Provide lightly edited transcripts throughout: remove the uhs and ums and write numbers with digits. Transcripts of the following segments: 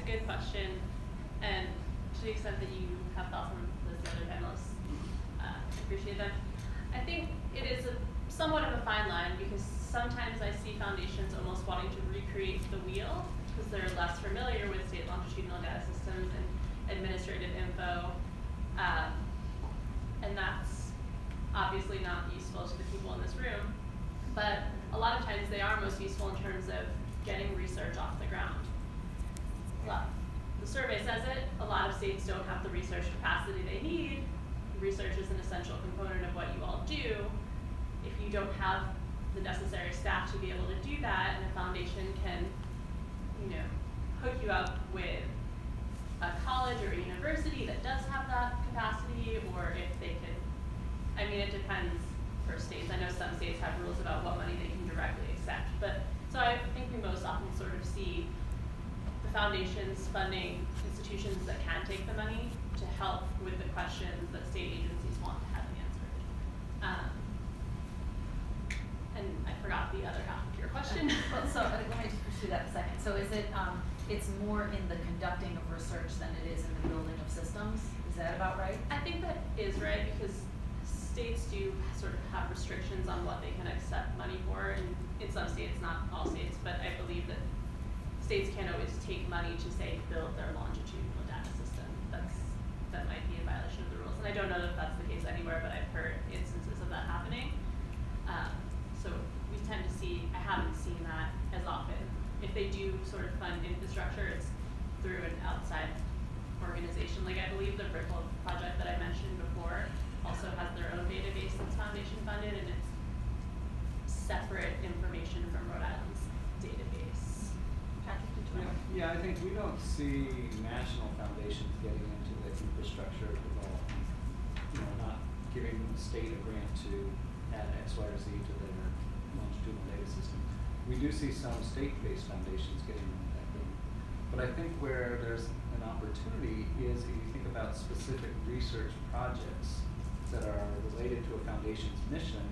a good question, and to the extent that you have thoughts on this, the other panelists, appreciate them. I think it is somewhat of a fine line, because sometimes I see foundations almost wanting to recreate the wheel because they're less familiar with state longitudinal data systems and administrative info, and that's obviously not useful to the people in this room. But a lot of times they are most useful in terms of getting research off the ground. Well, the survey says it, a lot of states don't have the research capacity they need. Research is an essential component of what you all do. If you don't have the necessary staff to be able to do that, and a foundation can, hook you up with a college or a university that does have that capacity, or if they can, it depends for states. I know some states have rules about what money they can directly accept, but so I think we most often sort of see the foundations funding institutions that can take the money to help with the questions that state agencies want to have answered. And I forgot the other half of your question. Well, so let me just pursue that a second. So is it, it's more in the conducting of research than it is in the building of systems? Is that about right? I think that is right, because states do sort of have restrictions on what they can accept money for, and in some states, not all states, but I believe that states can't always take money to, say, build their longitudinal data system. That might be in violation of the rules. And I don't know if that's the case anywhere, but I've heard instances of that happening. So we tend to see, I haven't seen that as often. If they do sort of fund infrastructure, it's through an outside organization. Like I believe the Ripple project that I mentioned before also has their own database that's foundation funded, and it's separate information from Rhode Island's database. Patrick, did you want to? Yeah, I think we don't see national foundations getting into the infrastructure development. Not giving the state a grant to add X, Y, or Z to their longitudinal data system. We do see some state-based foundations getting into that thing. But I think where there's an opportunity is if you think about specific research projects that are related to a foundation's mission,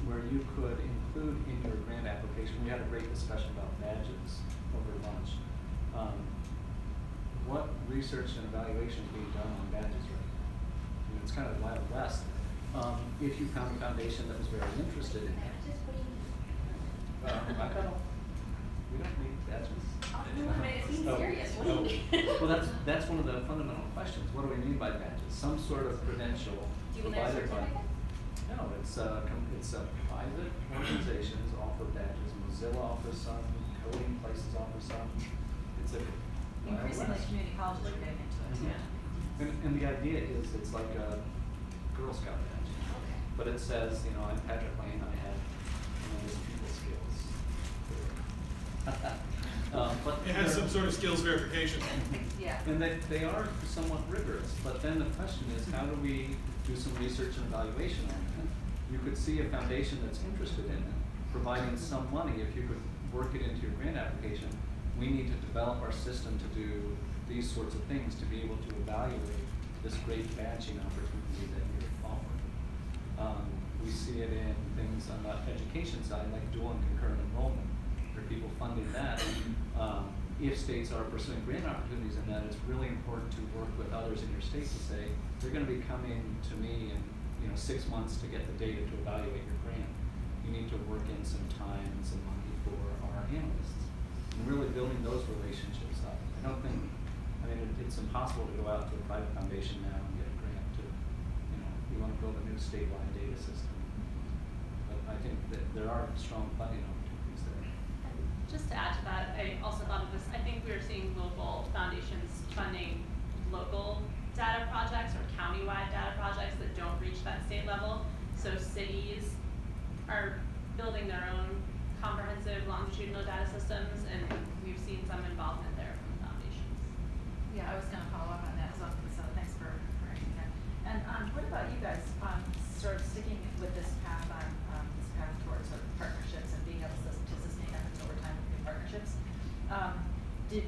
where you could include in your grant application. We had a great discussion about badges over lunch. What research and evaluation is being done on badges right now? It's kind of Wild West. If you found a foundation that was very interested in it, we don't need badges. Well, that's one of the fundamental questions. What do we mean by badges? Some sort of credential provided by. No, it's private organizations offer badges. Mozilla offers some. Coding places offer some. It's a increasingly community colleges are getting into it. Yeah. And the idea is it's like a Girl Scout badge, but it says, I'm Patrick Lane. I have these people skills. But it has some sort of skills verification. Yeah. And they are somewhat rigorous. But then the question is, how do we do some research and evaluation on it? You could see a foundation that's interested in it, providing some money. If you could work it into your grant application, we need to develop our system to do these sorts of things to be able to evaluate this great badging opportunity that you're offering. We see it in things on the education side, like dual and concurrent enrollment. There are people funding that. If states are pursuing grant opportunities in that, it's really important to work with others in your state to say, they're going to be coming to me in 6 months to get the data to evaluate your grant. You need to work in some time and some money for our analysts. And really building those relationships up. It's impossible to go out to a private foundation now and get a grant to, we want to build a new statewide data system. But I think that there are strong funding opportunities there. Just to add to that, I also thought of this. I think we are seeing local foundations funding local data projects or countywide data projects that don't reach that state level. So cities are building their own comprehensive longitudinal data systems, and we've seen some involvement there from foundations. Yeah, I was going to follow up on that, so thanks for correcting that. And what about you guys, sort of sticking with this path towards sort of partnerships and being able to sustain efforts over time with new partnerships?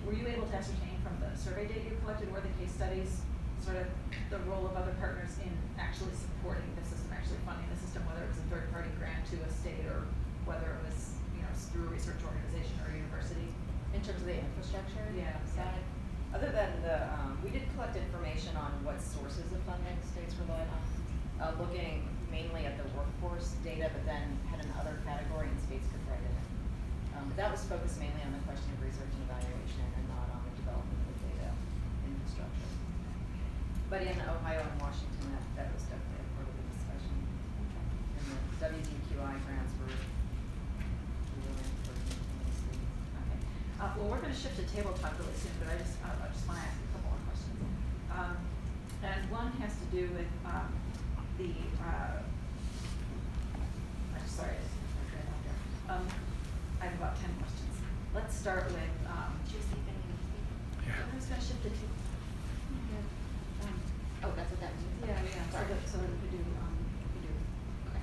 Were you able to ascertain from the survey data you collected, or the case studies, sort of the role of other partners in actually supporting the system, actually funding the system, whether it was a third-party grant to a state or whether it was through a research organization or a university, in terms of the infrastructure Yeah, side. Other than we did collect information on what sources of funding states relied on, looking mainly at the workforce data, but then had another category and states could write it in. But that was focused mainly on the question of research and evaluation and not on the development of the data infrastructure. But in Ohio and Washington, that was definitely a part of the discussion. And the WDQI grants were really important in those states. Okay, well, we're gonna shift to table talk really soon, but I just wanna ask a couple more questions. And one has to do with, I'm sorry, I read out there. I have about 10 questions. Let's start with, who's gonna shift to table? Oh, that's what that means? Yeah, Sorry. so that we could do, okay.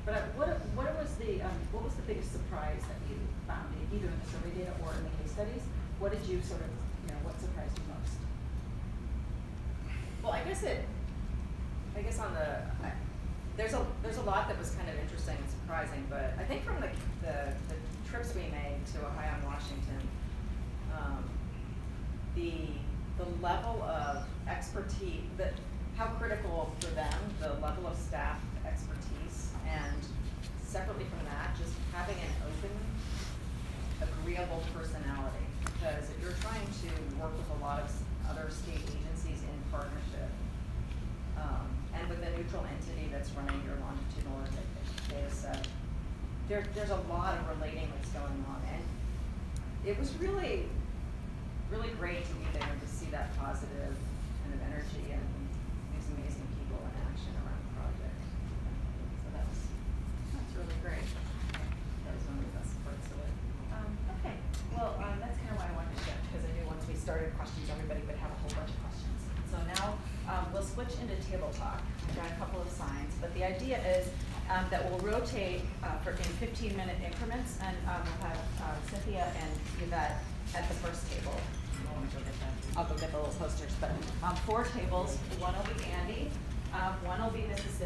But what was the biggest surprise that you found, either in the survey data or in the case studies? What did you sort of, what surprised you most? Well, I guess on there's a lot that was kind of interesting and surprising, but I think from the trips we made to Ohio and Washington, the level of expertise, how critical for them, the level of staff expertise, and separately from that, just having an open, agreeable personality. Because if you're trying to work with a lot of other state agencies in partnership, and with a neutral entity that's running your longitudinal data set, there's a lot of relating that's going on. And it was really, really great to be there and to see that positive kind of energy and these amazing people in action around the project. So that's really great. That was one of the best parts of it. Okay, well, that's kind of why I wanted to shift, because I knew once we started questions, everybody would have a whole bunch of questions. So now, we'll switch into table talk. I've got a couple of signs, but the idea is that we'll rotate in 15-minute increments, and we'll have Cynthia and Yvette at the first table. I'll go get the little posters, but 4 tables. One will be Andy, one will be Mississippi.